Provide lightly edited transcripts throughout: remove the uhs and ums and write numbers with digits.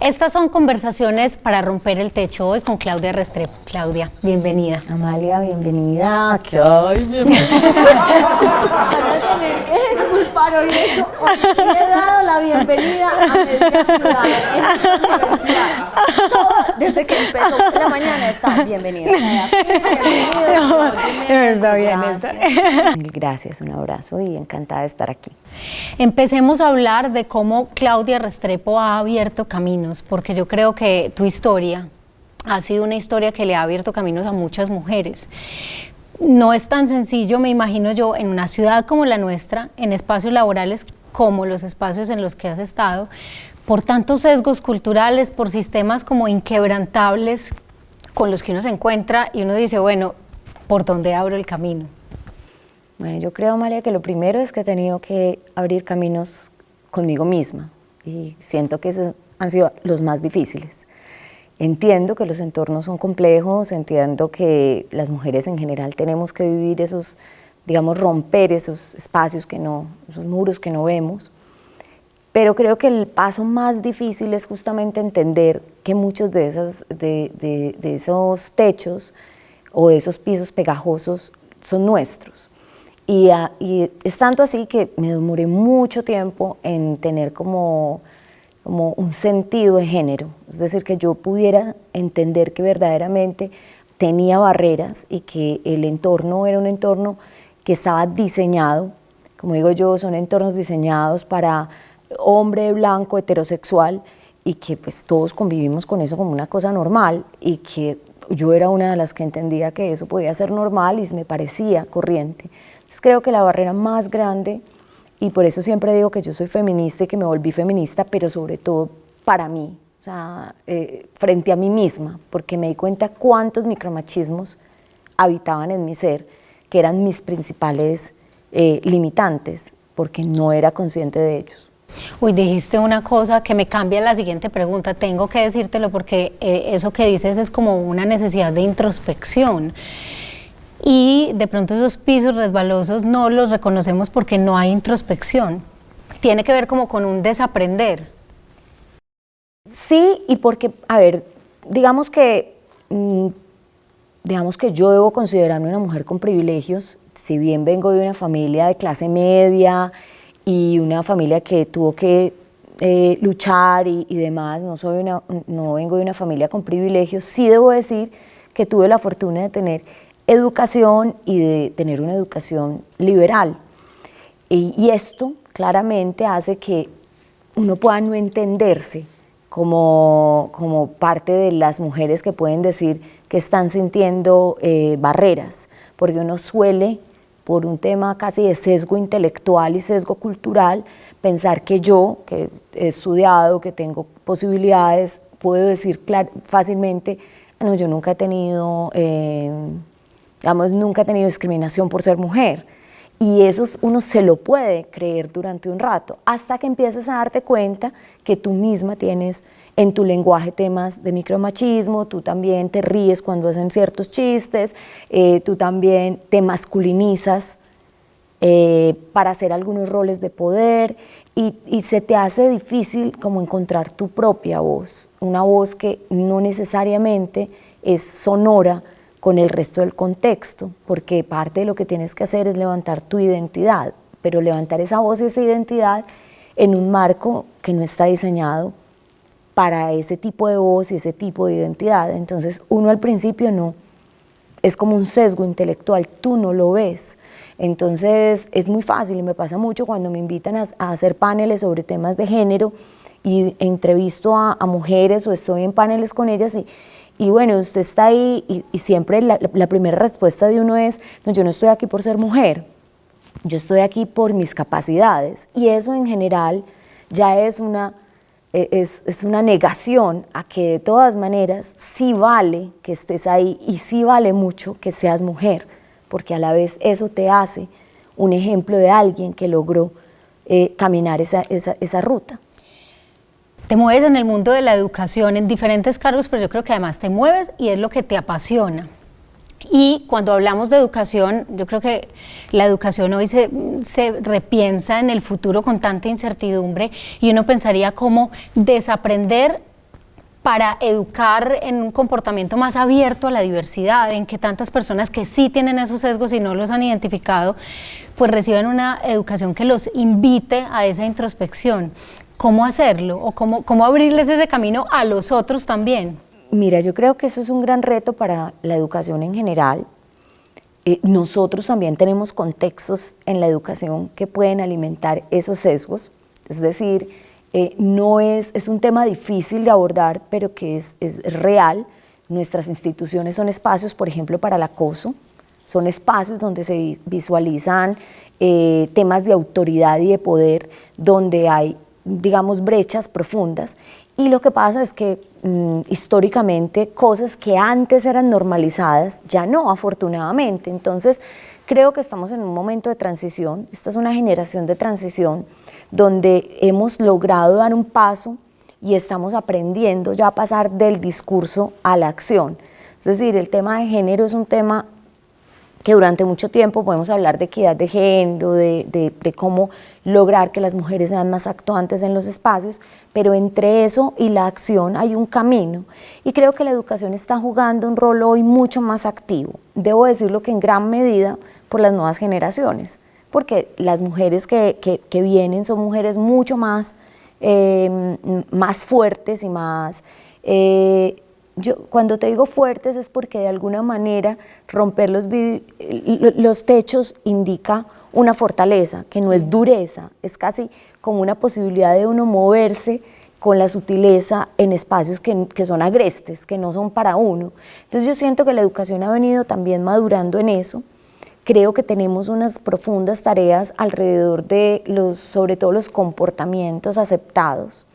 Estas son conversaciones para romper el techo hoy con Claudia Restrepo. Claudia, bienvenida. Amalia, bienvenida. Ay, bienvenida. Van a tener que disculpar hoy eso. Hoy le he dado la bienvenida a Media Ciudad en esta universidad. Todo, desde que empezó la mañana está bienvenida. Está bien, Gracias, un abrazo y encantada de estar aquí. Empecemos a hablar de cómo Claudia Restrepo ha abierto caminos, porque yo creo que tu historia ha sido una historia que le ha abierto caminos a muchas mujeres. No es tan sencillo, me imagino yo, en una ciudad como la nuestra, en espacios laborales como los espacios en los que has estado, por tantos sesgos culturales, por sistemas como inquebrantables con los que uno se encuentra y uno dice, bueno, ¿por dónde abro el camino? Bueno, yo creo, Amalia, que lo primero es que he tenido que abrir caminos conmigo misma y siento que esos han sido los más difíciles. Entiendo que los entornos son complejos, entiendo que las mujeres en general tenemos que vivir esos, digamos, romper esos espacios que no, esos muros que no vemos, pero creo que el paso más difícil es justamente entender que muchos de esos techos o de esos pisos pegajosos son nuestros. Y es tanto así que me demoré mucho tiempo en tener como un sentido de género, es decir, que yo pudiera entender que verdaderamente tenía barreras y que el entorno era un entorno que estaba diseñado, como digo yo, son entornos diseñados para hombre blanco heterosexual y que pues todos convivimos con eso como una cosa normal y que yo era una de las que entendía que eso podía ser normal y me parecía corriente. Entonces creo que la barrera más grande, y por eso siempre digo que yo soy feminista y que me volví feminista, pero sobre todo para mí, o sea, frente a mí misma, porque me di cuenta cuántos micromachismos habitaban en mi ser, que eran mis principales limitantes, porque no era consciente de ellos. Uy, dijiste una cosa que me cambia la siguiente pregunta, tengo que decírtelo porque eso que dices es como una necesidad de introspección. Y de pronto esos pisos resbalosos no los reconocemos porque no hay introspección. Tiene que ver como con un desaprender. Sí, y porque, a ver, digamos que yo debo considerarme una mujer con privilegios, si bien vengo de una familia de clase media y una familia que tuvo que luchar y demás, no vengo de una familia con privilegios, sí debo decir que tuve la fortuna de tener educación y de tener una educación liberal. Y esto claramente hace que uno pueda no entenderse como parte de las mujeres que pueden decir que están sintiendo barreras, porque uno suele, por un tema casi de sesgo intelectual y sesgo cultural, pensar que yo, que he estudiado, que tengo posibilidades, puedo decir fácilmente, no, yo nunca he tenido... nunca he tenido discriminación por ser mujer, y eso uno se lo puede creer durante un rato, hasta que empieces a darte cuenta que tú misma tienes en tu lenguaje temas de micromachismo, tú también te ríes cuando hacen ciertos chistes, tú también te masculinizas para hacer algunos roles de poder, y se te hace difícil como encontrar tu propia voz, una voz que no necesariamente es sonora con el resto del contexto, porque parte de lo que tienes que hacer es levantar tu identidad, pero levantar esa voz y esa identidad en un marco que no está diseñado para ese tipo de voz y ese tipo de identidad. Entonces uno al principio no, es como un sesgo intelectual, tú no lo ves. Entonces es muy fácil y me pasa mucho cuando me invitan a hacer paneles sobre temas de género y entrevisto a mujeres o estoy en paneles con ellas y bueno, usted está ahí y siempre la primera respuesta de uno es, no, yo no estoy aquí por ser mujer, yo estoy aquí por mis capacidades. Y eso en general ya es una negación a que de todas maneras sí vale que estés ahí y sí vale mucho que seas mujer, porque a la vez eso te hace un ejemplo de alguien que logró caminar esa ruta. Te mueves en el mundo de la educación en diferentes cargos, pero yo creo que además te mueves y es lo que te apasiona. Y cuando hablamos de educación, yo creo que la educación hoy se repiensa en el futuro con tanta incertidumbre y uno pensaría cómo desaprender para educar en un comportamiento más abierto a la diversidad, en que tantas personas que sí tienen esos sesgos y no los han identificado, pues reciban una educación que los invite a esa introspección? ¿Cómo hacerlo? ¿O cómo abrirles ese camino a los otros también? Mira, yo creo que eso es un gran reto para la educación en general. Nosotros también tenemos contextos en la educación que pueden alimentar esos sesgos, es decir, no es un tema difícil de abordar, pero que es real. Nuestras instituciones son espacios, por ejemplo, para el acoso, son espacios donde se visualizan temas de autoridad y de poder, donde hay, digamos, brechas profundas. Y lo que pasa es que históricamente cosas que antes eran normalizadas, ya no, afortunadamente. Entonces, creo que estamos en un momento de transición. Esta es una generación de transición donde hemos logrado dar un paso y estamos aprendiendo ya a pasar del discurso a la acción. Es decir, el tema de género es un tema que durante mucho tiempo podemos hablar de equidad de género, de cómo lograr que las mujeres sean más actuantes en los espacios, pero entre eso y la acción hay un camino. Y creo que la educación está jugando un rol hoy mucho más activo. Debo decirlo que en gran medida por las nuevas generaciones, porque las mujeres que vienen son mujeres mucho más, más fuertes y más... cuando te digo fuertes es porque de alguna manera romper los techos indica una fortaleza, que no es dureza, es casi como una posibilidad de uno moverse con la sutileza en espacios que son agrestes, que no son para uno. Entonces yo siento que la educación ha venido también madurando en eso. Creo que tenemos unas profundas tareas alrededor de sobre todo los comportamientos aceptados,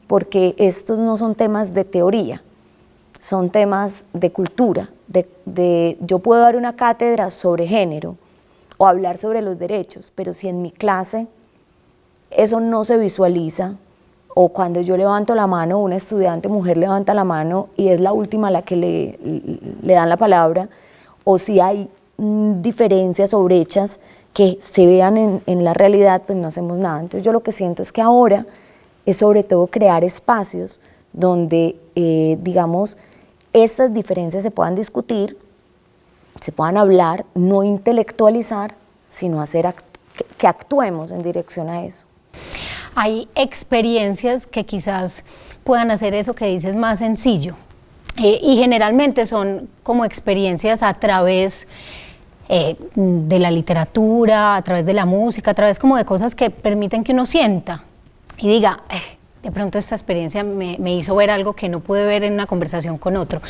porque estos no son temas de teoría, son temas de cultura. Yo puedo dar una cátedra sobre género o hablar sobre los derechos, pero si en mi clase eso no se visualiza, o cuando yo levanto la mano, una estudiante mujer levanta la mano y es la última a la que le dan la palabra, o si hay diferencias o brechas que se vean en la realidad, pues no hacemos nada. Entonces yo lo que siento es que ahora es sobre todo crear espacios donde, digamos, estas diferencias se puedan discutir, se puedan hablar, no intelectualizar, sino hacer que actuemos en dirección a eso. Hay experiencias que quizás puedan hacer eso que dices más sencillo, y generalmente son como experiencias a través de la literatura, a través de la música, a través como de cosas que permiten que uno sienta y diga, de pronto esta experiencia me hizo ver algo que no pude ver en una conversación con otro.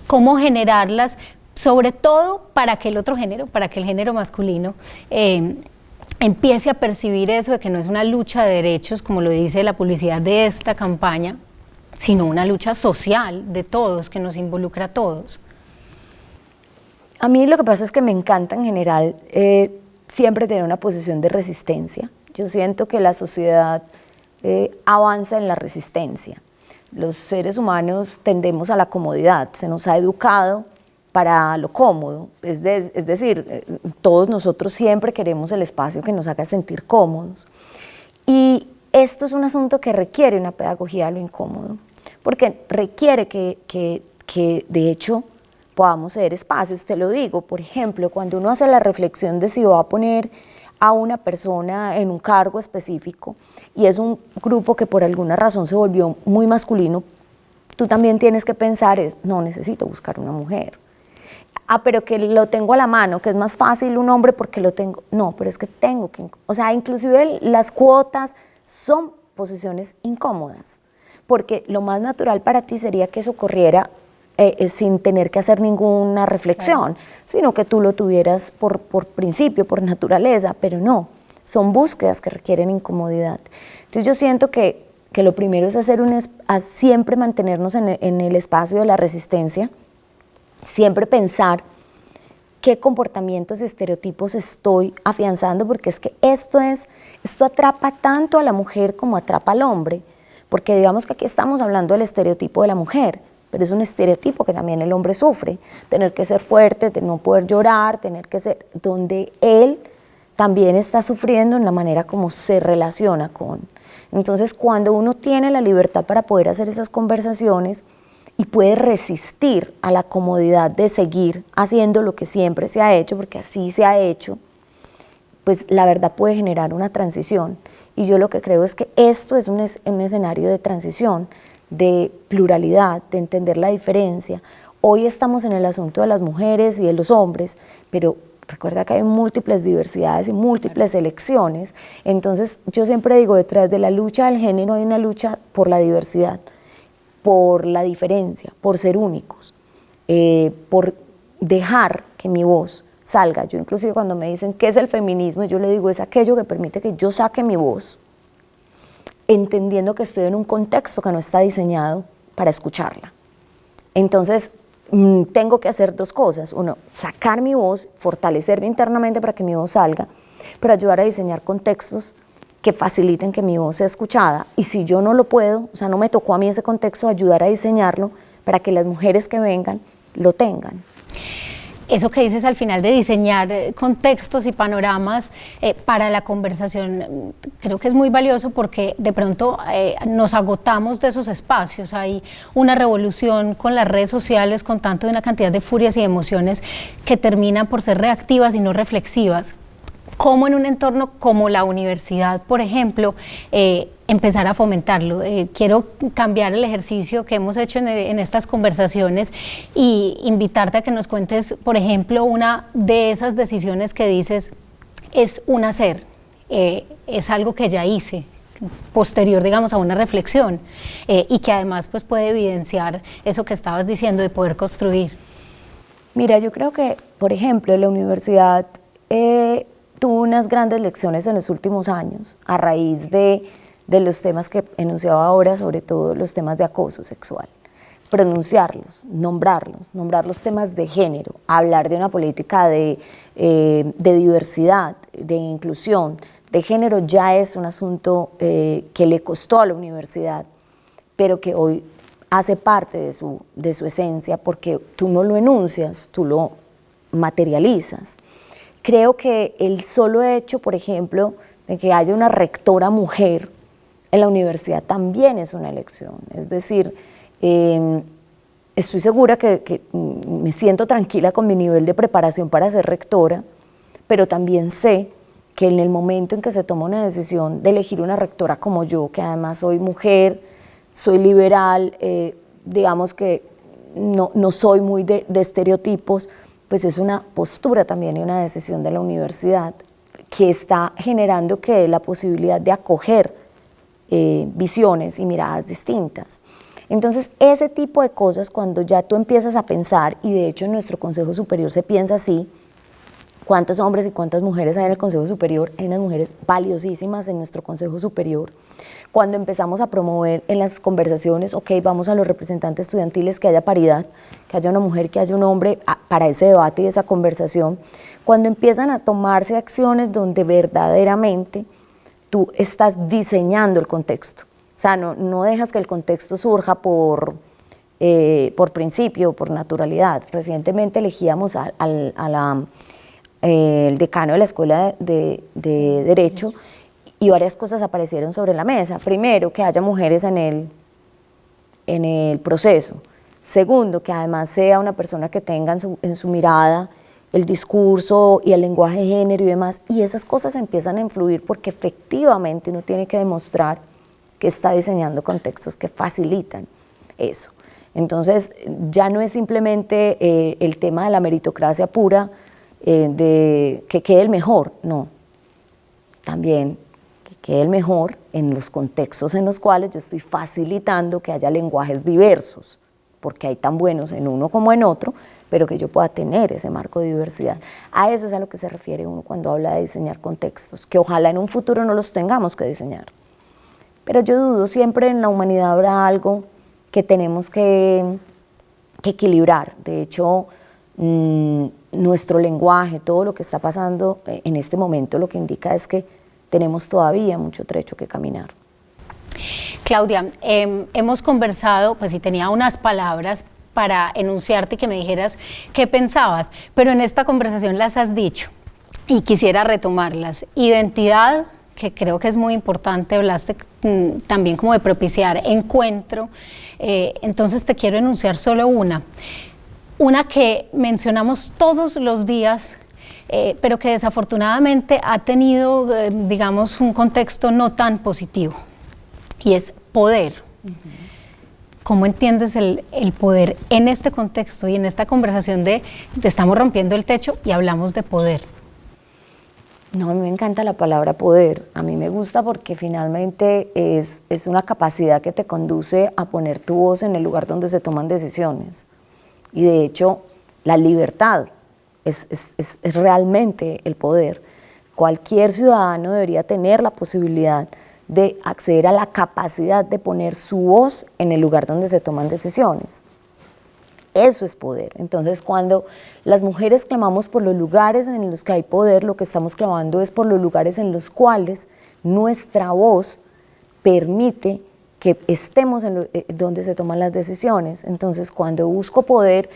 ¿Cómo generarlas, sobre todo para que el otro género, para que el género masculino empiece a percibir eso de que no es una lucha de derechos, como lo dice la publicidad de esta campaña, sino una lucha social de todos, que nos involucra a todos? A mí lo que pasa es que me encanta en general siempre tener una posición de resistencia. Yo siento que la sociedad avanza en la resistencia. Los seres humanos tendemos a la comodidad, se nos ha educado para lo cómodo, es decir, todos nosotros siempre queremos el espacio que nos haga sentir cómodos. Y esto es un asunto que requiere una pedagogía de lo incómodo, porque requiere que de hecho podamos ceder espacios. Te lo digo, por ejemplo, cuando uno hace la reflexión de si va a poner a una persona en un cargo específico y es un grupo que por alguna razón se volvió muy masculino, tú también tienes que pensar, no, necesito buscar una mujer. Pero que lo tengo a la mano, que es más fácil un hombre porque lo tengo. No, pero es que tengo que, o sea, inclusive las cuotas son posiciones incómodas, porque lo más natural para ti sería que eso ocurriera sin tener que hacer ninguna reflexión, claro, sino que tú lo tuvieras por principio, por naturaleza, pero no, son búsquedas que requieren incomodidad. Entonces yo siento que lo primero es siempre mantenernos en el espacio de la resistencia, siempre pensar qué comportamientos y estereotipos estoy afianzando, porque es que esto atrapa tanto a la mujer como atrapa al hombre, porque digamos que aquí estamos hablando del estereotipo de la mujer, pero es un estereotipo que también el hombre sufre, tener que ser fuerte, de no poder llorar, tener que ser, donde él también está sufriendo en la manera como se relaciona con. Entonces, cuando uno tiene la libertad para poder hacer esas conversaciones, y puede resistir a la comodidad de seguir haciendo lo que siempre se ha hecho, porque así se ha hecho, pues la verdad puede generar una transición. Y yo lo que creo es que esto es un escenario de transición, de pluralidad, de entender la diferencia. Hoy estamos en el asunto de las mujeres y de los hombres, pero recuerda que hay múltiples diversidades y múltiples elecciones. Entonces yo siempre digo, detrás de la lucha del género hay una lucha por la diversidad, por la diferencia, por ser únicos, por dejar que mi voz salga. Yo inclusive cuando me dicen ¿qué es el feminismo? Yo le digo es aquello que permite que yo saque mi voz, entendiendo que estoy en un contexto que no está diseñado para escucharla. Entonces tengo que hacer dos cosas: uno, sacar mi voz, fortalecerme internamente para que mi voz salga, pero ayudar a diseñar contextos que faciliten que mi voz sea escuchada. Y si yo no lo puedo, o sea, no me tocó a mí ese contexto, ayudar a diseñarlo para que las mujeres que vengan lo tengan. Eso que dices al final de diseñar contextos y panoramas para la conversación, creo que es muy valioso porque de pronto nos agotamos de esos espacios. Hay una revolución con las redes sociales, con tanto de una cantidad de furias y emociones que terminan por ser reactivas y no reflexivas. ¿Cómo en un entorno como la universidad, por ejemplo, empezar a fomentarlo? Quiero cambiar el ejercicio que hemos hecho en estas conversaciones y invitarte a que nos cuentes, por ejemplo, una de esas decisiones que dices es un hacer, es algo que ya hice, posterior, digamos, a una reflexión, y que además pues, puede evidenciar eso que estabas diciendo de poder construir. Mira, yo creo que, por ejemplo, la universidad tuvo unas grandes lecciones en los últimos años a raíz de los temas que enunciaba ahora, sobre todo los temas de acoso sexual. Pronunciarlos, nombrar los temas de género, hablar de una política de diversidad, de inclusión, de género, ya es un asunto que le costó a la universidad, pero que hoy hace parte de su esencia, porque tú no lo enuncias, tú lo materializas. Creo que el solo hecho, por ejemplo, de que haya una rectora mujer en la universidad también es una elección. Es decir, estoy segura que me siento tranquila con mi nivel de preparación para ser rectora, pero también sé que en el momento en que se toma una decisión de elegir una rectora como yo, que además soy mujer, soy liberal, digamos que no soy muy de estereotipos, pues es una postura también y una decisión de la universidad que está generando que la posibilidad de acoger visiones y miradas distintas. Entonces, ese tipo de cosas, cuando ya tú empiezas a pensar, y de hecho en nuestro Consejo Superior se piensa así, ¿cuántos hombres y cuántas mujeres hay en el Consejo Superior? Hay unas mujeres valiosísimas en nuestro Consejo Superior. Cuando empezamos a promover en las conversaciones, ok, vamos a los representantes estudiantiles, que haya paridad, que haya una mujer, que haya un hombre, para ese debate y esa conversación. Cuando empiezan a tomarse acciones donde verdaderamente tú estás diseñando el contexto. O sea, no dejas que el contexto surja por principio, por naturalidad. Recientemente elegíamos el decano de la Escuela de Derecho y varias cosas aparecieron sobre la mesa. Primero, que haya mujeres en el proceso. Segundo, que además sea una persona que tenga en su mirada el discurso y el lenguaje de género y demás. Y esas cosas empiezan a influir porque efectivamente uno tiene que demostrar que está diseñando contextos que facilitan eso. Entonces, ya no es simplemente el tema de la meritocracia pura, de que quede el mejor, no. También que quede el mejor en los contextos en los cuales yo estoy facilitando que haya lenguajes diversos, porque hay tan buenos en uno como en otro, pero que yo pueda tener ese marco de diversidad. A eso es a lo que se refiere uno cuando habla de diseñar contextos, que ojalá en un futuro no los tengamos que diseñar. Pero yo dudo, siempre en la humanidad habrá algo que tenemos que equilibrar. De hecho, nuestro lenguaje, todo lo que está pasando en este momento, lo que indica es que tenemos todavía mucho trecho que caminar. Claudia, hemos conversado, pues si tenía unas palabras para enunciarte y que me dijeras qué pensabas, pero en esta conversación las has dicho y quisiera retomarlas. Identidad, que creo que es muy importante, hablaste también como de propiciar encuentro, entonces te quiero enunciar solo una que mencionamos todos los días, pero que desafortunadamente ha tenido, digamos, un contexto no tan positivo, y es poder. ¿Cómo entiendes el poder en este contexto y en esta conversación de estamos rompiendo el techo y hablamos de poder? No, a mí me encanta la palabra poder. A mí me gusta porque finalmente es una capacidad que te conduce a poner tu voz en el lugar donde se toman decisiones. Y de hecho, la libertad es realmente el poder. Cualquier ciudadano debería tener la posibilidad de acceder a la capacidad de poner su voz en el lugar donde se toman decisiones. Eso es poder. Entonces, cuando las mujeres clamamos por los lugares en los que hay poder, lo que estamos clamando es por los lugares en los cuales nuestra voz permite que estemos en donde se toman las decisiones. Entonces, cuando busco poder,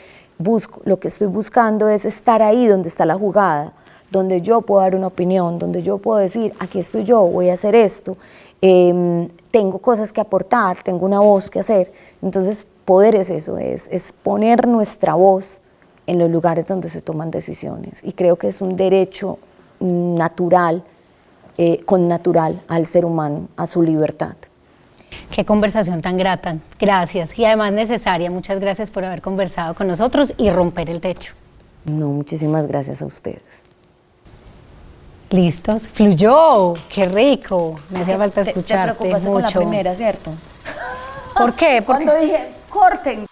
lo que estoy buscando es estar ahí donde está la jugada, donde yo puedo dar una opinión, donde yo puedo decir, aquí estoy yo, voy a hacer esto, tengo cosas que aportar, tengo una voz que hacer. Entonces, poder es eso, es poner nuestra voz en los lugares donde se toman decisiones. Y creo que es un derecho natural, connatural al ser humano, a su libertad. Qué conversación tan grata, gracias. Y además necesaria, muchas gracias por haber conversado con nosotros y romper el techo. No, muchísimas gracias a ustedes. ¿Listos? Fluyó, qué rico. Me hacía falta escucharte te preocupaste mucho. Con la primera, ¿cierto? ¿Por qué? Cuando dije, corten.